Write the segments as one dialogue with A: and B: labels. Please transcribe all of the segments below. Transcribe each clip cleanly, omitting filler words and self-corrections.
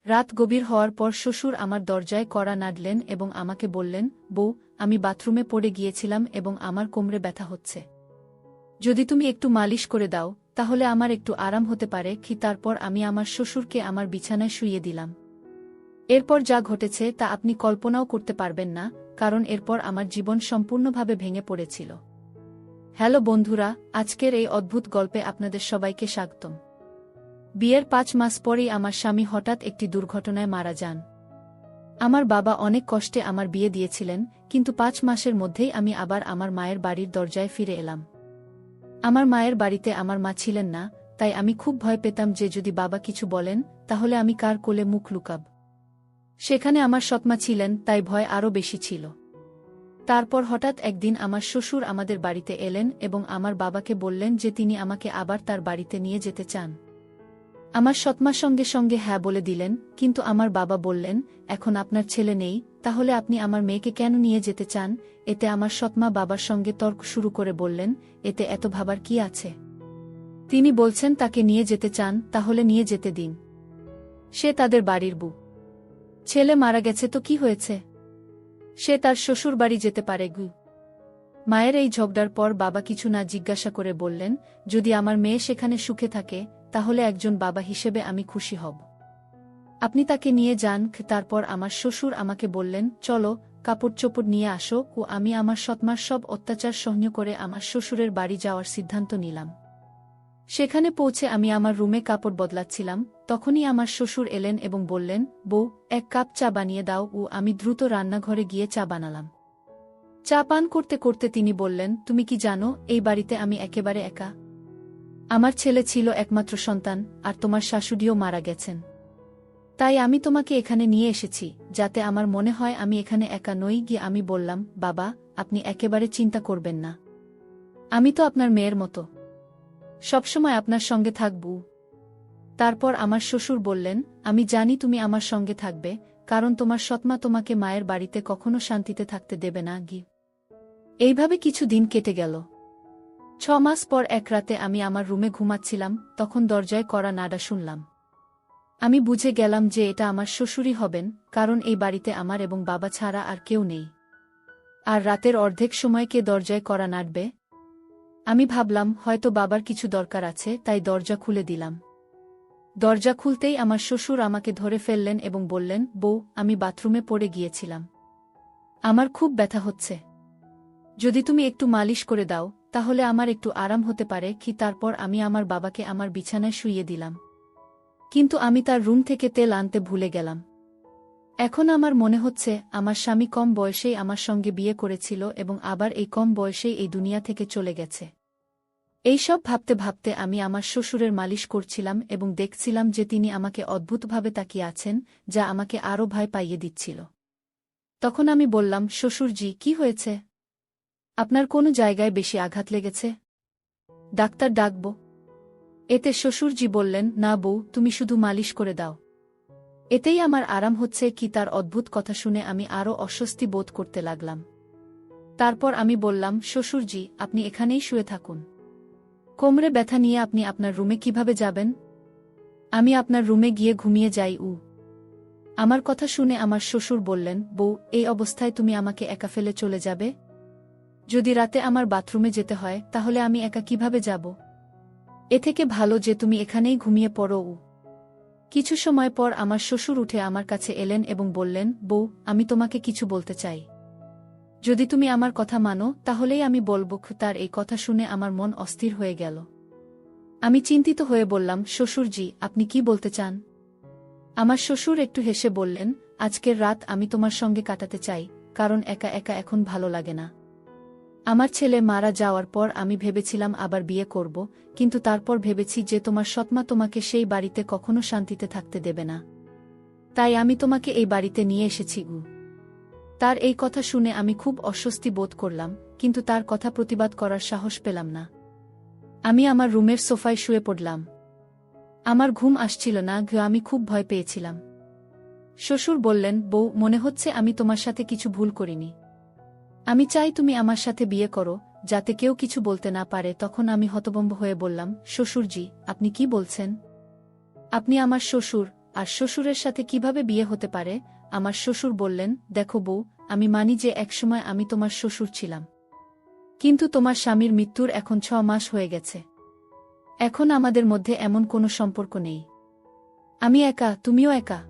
A: রাত গভীর হওয়ার পর শ্বশুর আমার দরজায় কড়া নাড়লেন এবং আমাকে বললেন, বউ, আমি বাথরুমে পড়ে গিয়েছিলাম এবং আমার কোমরে ব্যথা হচ্ছে। যদি তুমি একটু মালিশ করে দাও তাহলে আমার একটু আরাম হতে পারে কি। তারপর আমি আমার শ্বশুরকে আমার বিছানায় শুইয়ে দিলাম। এরপর যা ঘটেছে তা আপনি কল্পনাও করতে পারবেন না, কারণ এরপর আমার জীবন সম্পূর্ণভাবে ভেঙে পড়েছিল। হ্যালো বন্ধুরা, আজকের এই অদ্ভুত গল্পে আপনাদের সবাইকে স্বাগতম। বিয়ের ৫ মাস পরেই আমার স্বামী হঠাৎ একটি দুর্ঘটনায় মারা যান। আমার বাবা অনেক কষ্টে আমার বিয়ে দিয়েছিলেন, কিন্তু ৫ মাসের মধ্যেই আমি আবার আমার মায়ের বাড়ির দরজায় ফিরে এলাম। আমার মায়ের বাড়িতে আমার মা ছিলেন না, তাই আমি খুব ভয় পেতাম যে যদি বাবা কিছু বলেন তাহলে আমি কার কোলে মুখ লুকাব। সেখানে আমার সৎমা ছিলেন, তাই ভয় আরও বেশি ছিল। তারপর হঠাৎ একদিন আমার শ্বশুর আমাদের বাড়িতে এলেন এবং আমার বাবাকে বললেন যে তিনি আমাকে আবার তার বাড়িতে নিয়ে যেতে চান। আমার সৎমা সঙ্গে সঙ্গে হ্যাঁ বলে দিলেন, কিন্তু আমার বাবা বললেন, এখন আপনার ছেলে নেই, তাহলে আপনি আমার মেয়েকে কেন নিয়ে যেতে চান? এতে আমার সৎমা বাবার সঙ্গে তর্ক শুরু করে বললেন, এতে এত ভাবার কি আছে? তিনি বলছেন তাকে নিয়ে যেতে চান, তাহলে নিয়ে যেতে দিন। সে তাদের বাড়ির বউ। ছেলে মারা গেছে তো কি হয়েছে? সে তার শ্বশুর বাড়ি যেতে পারে গু। মায়ের এই ঝগড়ার পর বাবা কিছু না জিজ্ঞাসা করে বললেন, যদি আমার মেয়ে সেখানে সুখে থাকে তাহলে একজন বাবা হিসেবে আমি খুশি হব। আপনি তাকে নিয়ে যান। তারপর আমার শ্বশুর আমাকে বললেন, চলো, কাপড় চোপড় নিয়ে আসো। ও আমি আমার সৎমার সব অত্যাচার সহ্য করে আমার শ্বশুরের বাড়ি যাওয়ার সিদ্ধান্ত নিলাম। সেখানে পৌঁছে আমি আমার রুমে কাপড় বদলাচ্ছিলাম, তখনই আমার শ্বশুর এলেন এবং বললেন, বউ, 1 কাপ চা বানিয়ে দাও। ও আমি দ্রুত রান্নাঘরে গিয়ে চা বানালাম। চা পান করতে করতে তিনি বললেন, তুমি কি জানো এই বাড়িতে আমি একেবারে একা? আমার ছেলে ছিল একমাত্র সন্তান, আর তোমার শাশুড়িও মারা গেছেন। তাই আমি তোমাকে এখানে নিয়ে এসেছি, যাতে আমার মনে হয় আমি এখানে একা নই। গিয়ে আমি বললাম, বাবা, আপনি একেবারে চিন্তা করবেন না। আমি তো আপনার মেয়ের মতো, সবসময় আপনার সঙ্গে থাকব। তারপর আমার শ্বশুর বললেন, আমি জানি তুমি আমার সঙ্গে থাকবে, কারণ তোমার সৎমা তোমাকে মায়ের বাড়িতে কখনো শান্তিতে থাকতে দেবে না। এইভাবে কিছু দিন কেটে গেল। 6 মাস পর এক রাতে আমি আমার রুমে ঘুমাচ্ছিলাম, তখন দরজায় কড়া নাড়া শুনলাম। আমি বুঝে গেলাম যে এটা আমার শ্বশুরই হবেন, কারণ এই বাড়িতে আমার এবং বাবা ছাড়া আর কেউ নেই। আর রাতের অর্ধেক সময় কে দরজায় কড়া নাড়বে? আমি ভাবলাম হয়তো বাবার কিছু দরকার আছে, তাই দরজা খুলে দিলাম। দরজা খুলতেই আমার শ্বশুর আমাকে ধরে ফেললেন এবং বললেন, বউ, আমি বাথরুমে পড়ে গিয়েছিলাম। আমার খুব ব্যথা হচ্ছে। যদি তুমি একটু মালিশ করে দাও তাহলে আমার একটু আরাম হতে পারে কি। তারপর আমি আমার বাবাকে আমার বিছানায় শুইয়ে দিলাম। কিন্তু আমি তার রুম থেকে তেল আনতে ভুলে গেলাম। এখন আমার মনে হচ্ছে আমার স্বামী কম বয়সেই আমার সঙ্গে বিয়ে করেছিল এবং আবার এই কম বয়সেই এই দুনিয়া থেকে চলে গেছে। এইসব ভাবতে ভাবতে আমি আমার শ্বশুরের মালিশ করছিলাম এবং দেখছিলাম যে তিনি আমাকে অদ্ভুতভাবে তাকিয়ে আছেন, যা আমাকে আরও ভয় পাইয়ে দিচ্ছিল। তখন আমি বললাম, শ্বশুরজি, কি হয়েছে? আপনার কোনো জায়গায় বেশি আঘাত লেগেছে? ডাক্তার ডাকব? এতে শ্বশুরজি বললেন, না বউ, তুমি শুধু মালিশ করে দাও, এতেই আমার আরাম হচ্ছে। কি তার অদ্ভুত কথা শুনে আমি আরও অস্বস্তি বোধ করতে লাগলাম। তারপর আমি বললাম, শ্বশুরজি, আপনি এখানেই শুয়ে থাকুন। কোমরে ব্যথা নিয়ে আপনি আপনার রুমে কিভাবে যাবেন? আমি আপনার রুমে গিয়ে ঘুমিয়ে যাই। আমার কথা শুনে আমার শ্বশুর বললেন, বউ, এই অবস্থায় তুমি আমাকে একা ফেলে চলে যাবে? যদি রাতে আমার বাথরুমে যেতে হয় তাহলে আমি একা কিভাবে যাব? এ থেকে ভালো যে তুমি এখানেই ঘুমিয়ে পড়ো। কিছু সময় পর আমার শ্বশুর উঠে আমার কাছে এলেন এবং বললেন, বউ, আমি তোমাকে কিছু বলতে চাই। যদি তুমি আমার কথা মানো তাহলেই আমি বলব। তার এই কথা শুনে আমার মন অস্থির হয়ে গেল। আমি চিন্তিত হয়ে বললাম, শ্বশুরজি, আপনি কি বলতে চান? আমার শ্বশুর একটু হেসে বললেন, আজকের রাত আমি তোমার সঙ্গে কাটাতে চাই, কারণ একা একা এখন ভালো লাগে না। আমার ছেলে মারা যাওয়ার পর আমি ভেবেছিলাম আবার বিয়ে করব, কিন্তু তারপর ভেবেছি যে তোমার সৎমা তোমাকে সেই বাড়িতে কখনো শান্তিতে থাকতে দেবে না। তাই আমি তোমাকে এই বাড়িতে নিয়ে এসেছি। তার এই কথা শুনে আমি খুব অস্বস্তি বোধ করলাম, কিন্তু তার কথা প্রতিবাদ করার সাহস পেলাম না। আমি আমার রুমের সোফায় শুয়ে পড়লাম। আমার ঘুম আসছিল না। আমি খুব ভয় পেয়েছিলাম। শ্বশুর বললেন, বউ, মনে হচ্ছে আমি তোমার সাথে কিছু ভুল করিনি। আমি চাই তুমি আমার সাথে বিয়ে করো, যাতে কেউ কিছু বলতে না পারে। তখন আমি হতভম্ব হয়ে বললাম, শ্বশুরজি, আপনি কি বলছেন? আপনি আমার শ্বশুর, আর শ্বশুরের সাথে কিভাবে বিয়ে হতে পারে? আমার শ্বশুর বললেন, দেখো বউ, আমি মানি যে একসময় আমি তোমার শ্বশুর ছিলাম। কিন্তু তোমার স্বামীর মৃত্যুর এখন 6 মাস হয়ে গেছে। এখন আমাদের মধ্যে এমন কোনো সম্পর্ক নেই। আমি একা, তুমিও একা।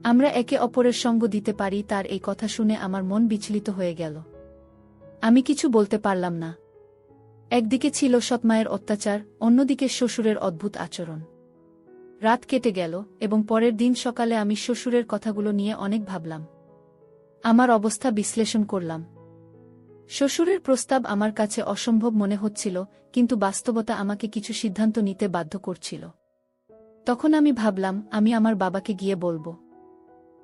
A: আমরা একে অপরের সঙ্গ দিতে পারি। তার এই কথা শুনে আমার মন বিচলিত হয়ে গেল। আমি কিছু বলতে পারলাম না। একদিকে ছিল সৎমায়ের অত্যাচার, অন্যদিকে শ্বশুরের অদ্ভুত আচরণ। রাত কেটে গেল এবং পরের দিন সকালে আমি শ্বশুরের কথাগুলো নিয়ে অনেক ভাবলাম। আমার অবস্থা বিশ্লেষণ করলাম। শ্বশুরের প্রস্তাব আমার কাছে অসম্ভব মনে হচ্ছিল, কিন্তু বাস্তবতা আমাকে কিছু সিদ্ধান্ত নিতে বাধ্য করছিল। তখন আমি ভাবলাম, আমি আমার বাবাকে গিয়ে বলবো।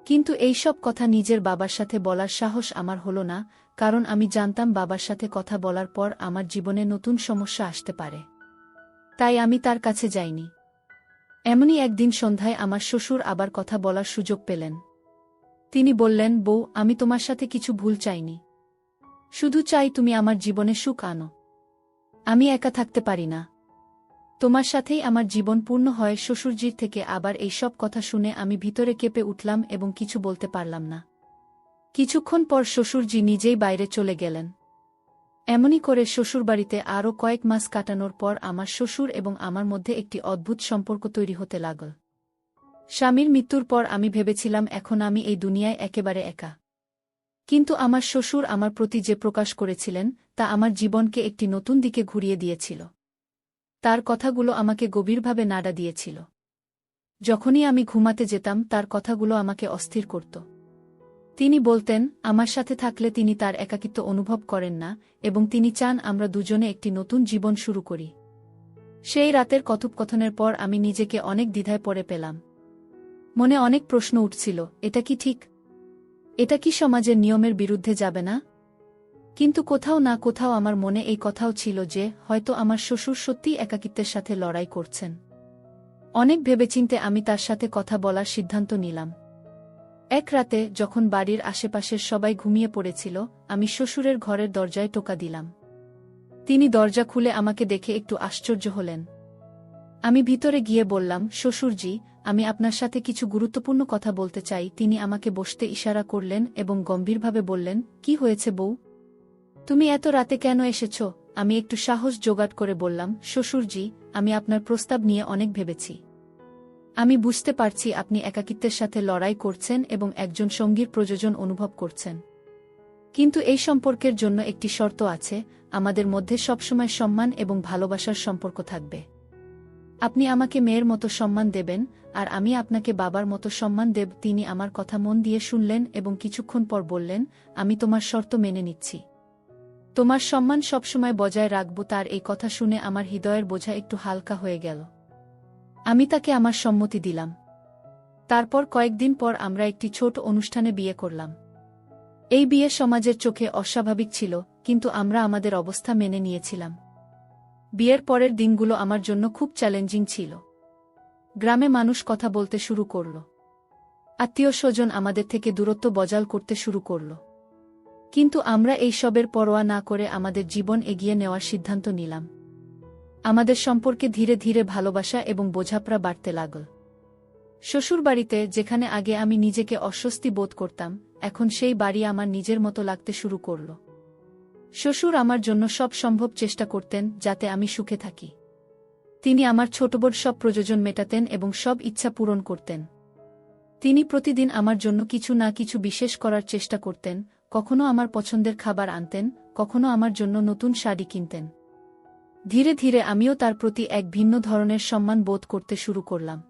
A: কিন্তু এই সব কথা নিজের বাবার সাথে বলার সাহস আমার হলো না, কারণ আমি জানতাম বাবার সাথে কথা বলার পর আমার জীবনে নতুন সমস্যা আসতে পারে। তাই আমি তার কাছে যাইনি। এমনই একদিন সন্ধ্যায় আমার শ্বশুর আবার কথা বলার সুযোগ পেলেন। তিনি বললেন, বউ, আমি তোমার সাথে কিছু ভুল চাইনি। শুধু চাই তুমি আমার জীবনে সুখ আনো। আমি একা থাকতে পারি না। তোমার সাথেই আমার জীবন পূর্ণ হয়। শ্বশুরজির থেকে আবার এই সব কথা শুনে আমি ভিতরে কেঁপে উঠলাম এবং কিছু বলতে পারলাম না। কিছুক্ষণ পর শ্বশুরজি নিজেই বাইরে চলে গেলেন। এমনই করে শ্বশুরবাড়িতে আরও কয়েক মাস কাটানোর পর আমার শ্বশুর এবং আমার মধ্যে একটি অদ্ভুত সম্পর্ক তৈরি হতে লাগল। স্বামীর মৃত্যুর পর আমি ভেবেছিলাম এখন আমি এই দুনিয়ায় একেবারে একা। কিন্তু আমার শ্বশুর আমার প্রতি যে প্রকাশ করেছিলেন তা আমার জীবনকে একটি নতুন দিকে ঘুরিয়ে দিয়েছিল। তার কথাগুলো আমাকে গভীরভাবে নাড়া দিয়েছিল। যখনই আমি ঘুমাতে যেতাম তার কথাগুলো আমাকে অস্থির করত। তিনি বলতেন, আমার সাথে থাকলে তিনি তার একাকিত্ব অনুভব করেন না এবং তিনি চান আমরা দুজনে একটি নতুন জীবন শুরু করি। সেই রাতের কথোপকথনের পর আমি নিজেকে অনেক দ্বিধায় পড়ে পেলাম। মনে অনেক প্রশ্ন উঠছিল, এটা কি ঠিক? এটা কি সমাজের নিয়মের বিরুদ্ধে যাবে না? কিন্তু কোথাও না কোথাও আমার মনে এই কথাও ছিল যে হয়তো আমার শ্বশুর সত্যিই একাকিত্বের সাথে লড়াই করছেন। অনেক ভেবেচিন্তে আমি তার সাথে কথা বলার সিদ্ধান্ত নিলাম। এক রাতে যখন বাড়ির আশেপাশের সবাই ঘুমিয়ে পড়েছিল, আমি শ্বশুরের ঘরের দরজায় টোকা দিলাম। তিনি দরজা খুলে আমাকে দেখে একটু আশ্চর্য হলেন। আমি ভিতরে গিয়ে বললাম, শ্বশুরজি, আমি আপনার সাথে কিছু গুরুত্বপূর্ণ কথা বলতে চাই। তিনি আমাকে বসতে ইশারা করলেন এবং গম্ভীরভাবে বললেন, কি হয়েছে বউ? তুমি এত রাতে কেন এসেছ? আমি একটু সাহস জোগাড় করে বললাম, শ্বশুরজি, আমি আপনার প্রস্তাব নিয়ে অনেক ভেবেছি। আমি বুঝতে পারছি আপনি একাকিত্বের সাথে লড়াই করছেন এবং একজন সঙ্গীর প্রয়োজন অনুভব করছেন। কিন্তু এই সম্পর্কের জন্য একটি শর্ত আছে, আমাদের মধ্যে সবসময় সম্মান এবং ভালোবাসার সম্পর্ক থাকবে। আপনি আমাকে মেয়ের মতো সম্মান দেবেন, আর আমি আপনাকে বাবার মতো সম্মান দেব। তিনি আমার কথা মন দিয়ে শুনলেন এবং কিছুক্ষণ পর বললেন, আমি তোমার শর্ত মেনে নিচ্ছি। তোমার সম্মান সবসময় বজায় রাখব। তার এই কথা শুনে আমার হৃদয়ের বোঝা একটু হালকা হয়ে গেল। আমি তাকে আমার সম্মতি দিলাম। তারপর কয়েকদিন পর আমরা একটি ছোট অনুষ্ঠানে বিয়ে করলাম। এই বিয়ে সমাজের চোখে অস্বাভাবিক ছিল, কিন্তু আমরা আমাদের অবস্থা মেনে নিয়েছিলাম। বিয়ের পরের দিনগুলো আমার জন্য খুব চ্যালেঞ্জিং ছিল। গ্রামে মানুষ কথা বলতে শুরু করল। আত্মীয়-স্বজন আমাদের থেকে দূরত্ব বজায় করতে শুরু করল। কিন্তু আমরা এই সবের পরোয়া না করে আমাদের জীবন এগিয়ে নেওয়ার সিদ্ধান্ত নিলাম। আমাদের সম্পর্কে ধীরে ধীরে ভালোবাসা এবং বোঝাপড়া বাড়তে লাগল। শ্বশুরবাড়িতে যেখানে আগে আমি নিজেকে অস্বস্তি বোধ করতাম, এখন সেই বাড়ি আমার নিজের মতো লাগতে শুরু করল। শ্বশুর আমার জন্য সব সম্ভব চেষ্টা করতেন যাতে আমি সুখে থাকি। তিনি আমার ছোটবড় সব প্রয়োজন মেটাতেন এবং সব ইচ্ছা পূরণ করতেন। তিনি প্রতিদিন আমার জন্য কিছু না কিছু বিশেষ করার চেষ্টা করতেন, কখনো আমার পছন্দের খাবার আনতেন, কখনো আমার জন্য নতুন শাড়ি কিনতেন। ধীরে ধীরে আমিও তার প্রতি এক ভিন্ন ধরনের সম্মান বোধ করতে শুরু করলাম।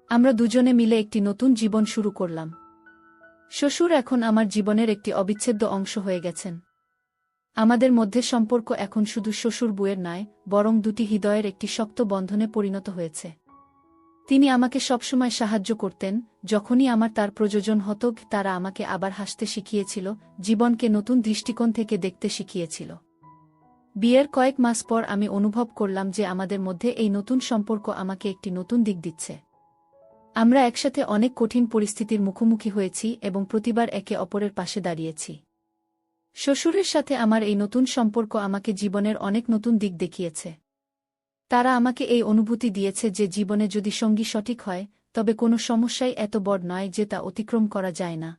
A: আমরা দুজনে মিলে একটি নতুন জীবন শুরু করলাম। শ্বশুর এখন আমার জীবনের একটি অবিচ্ছেদ্য অংশ হয়ে গেছেন। আমাদের মধ্যে সম্পর্ক এখন শুধু শ্বশুর বউয়ের নয়, বরং দুটি হৃদয়ের একটি শক্ত বন্ধনে পরিণত হয়েছে। তিনি আমাকে সবসময় সাহায্য করতেন, যখনই আমার তার প্রয়োজন হতো। তারা আমাকে আবার হাসতে শিখিয়েছিল, জীবনকে নতুন দৃষ্টিকোণ থেকে দেখতে শিখিয়েছিল। বিয়ের কয়েক মাস পর আমি অনুভব করলাম যে আমাদের মধ্যে এই নতুন সম্পর্ক আমাকে একটি নতুন দিক দিচ্ছে। আমরা একসাথে অনেক কঠিন পরিস্থিতির মুখোমুখি হয়েছি এবং প্রতিবার একে অপরের পাশে দাঁড়িয়েছি। শ্বশুরের সাথে আমার এই নতুন সম্পর্ক আমাকে জীবনের অনেক নতুন দিক দেখিয়েছে। তারা আমাকে এই অনুভূতি দিয়েছে যে জীবনে যদি সঙ্গী সঠিক হয়, তবে কোনো সমস্যাই এত বড় নয় যে তা অতিক্রম করা যায় না।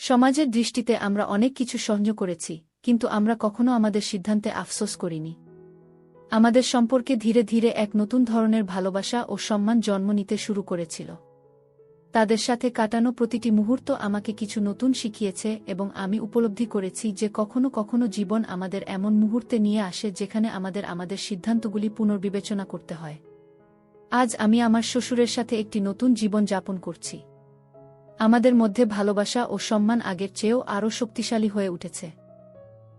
A: সমাজের দৃষ্টিতে আমরা অনেক কিছু সহ্য করেছি, কিন্তু আমরা কখনো আমাদের সিদ্ধান্তে আফসোস করিনি। আমাদের সম্পর্কে ধীরে ধীরে এক নতুন ধরনের ভালোবাসা ও সম্মান জন্ম নিতে শুরু করেছিল। তাদের সাথে কাটানো প্রতিটি মুহূর্ত আমাকে কিছু নতুন শিখিয়েছে এবং আমি উপলব্ধি করেছি যে কখনো কখনো জীবন আমাদের এমন মুহূর্তে নিয়ে আসে যেখানে আমাদের সিদ্ধান্তগুলি পুনর্বিবেচনা করতে হয়। আজ আমি আমার শ্বশুরের সাথে একটি নতুন জীবন যাপন করছি। আমাদের মধ্যে ভালোবাসা ও সম্মান আগের চেয়েও আরও শক্তিশালী হয়ে উঠেছে।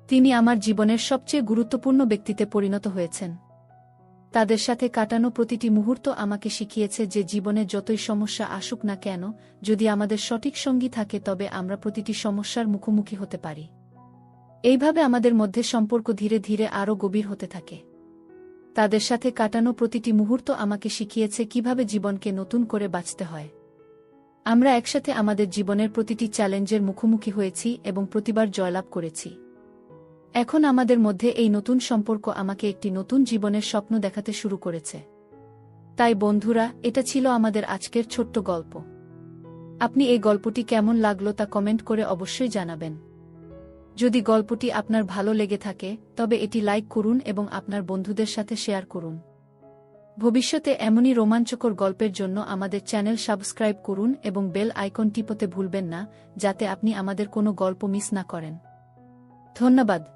A: তিনি আমার জীবনের সবচেয়ে গুরুত্বপূর্ণ ব্যক্তিতে পরিণত হয়েছেন। তাদের সাথে কাটানো প্রতিটি মুহূর্ত আমাকে শিখিয়েছে যে জীবনে যতই সমস্যা আসুক না কেন, যদি আমাদের সঠিক সঙ্গী থাকে তবে আমরা প্রতিটি সমস্যার মুখোমুখি হতে পারি। এইভাবে আমাদের মধ্যে সম্পর্ক ধীরে ধীরে আরও গভীর হতে থাকে। তাদের সাথে কাটানো প্রতিটি মুহূর্ত আমাকে শিখিয়েছে কিভাবে জীবনকে নতুন করে বাঁচতে হয়। আমরা একসাথে আমাদের জীবনের প্রতিটি চ্যালেঞ্জের মুখোমুখি হয়েছি এবং প্রতিবার জয়লাভ করেছি। এখন আমাদের মধ্যে এই নতুন সম্পর্ক আমাকে একটি নতুন জীবনের স্বপ্ন দেখাতে শুরু করেছে। তাই বন্ধুরা, এটা ছিল আমাদের আজকের ছোট্ট গল্প। আপনি এই গল্পটি কেমন লাগলো তা কমেন্ট করে অবশ্যই জানাবেন। যদি গল্পটি আপনার ভালো লেগে থাকে তবে এটি লাইক করুন এবং আপনার বন্ধুদের সাথে শেয়ার করুন। ভবিষ্যতে এমনই রোমাঞ্চকর গল্পের জন্য আমাদের চ্যানেল সাবস্ক্রাইব করুন এবং বেল আইকন টিপতে ভুলবেন না, যাতে আপনি আমাদের কোনো গল্প মিস না করেন। ধন্যবাদ।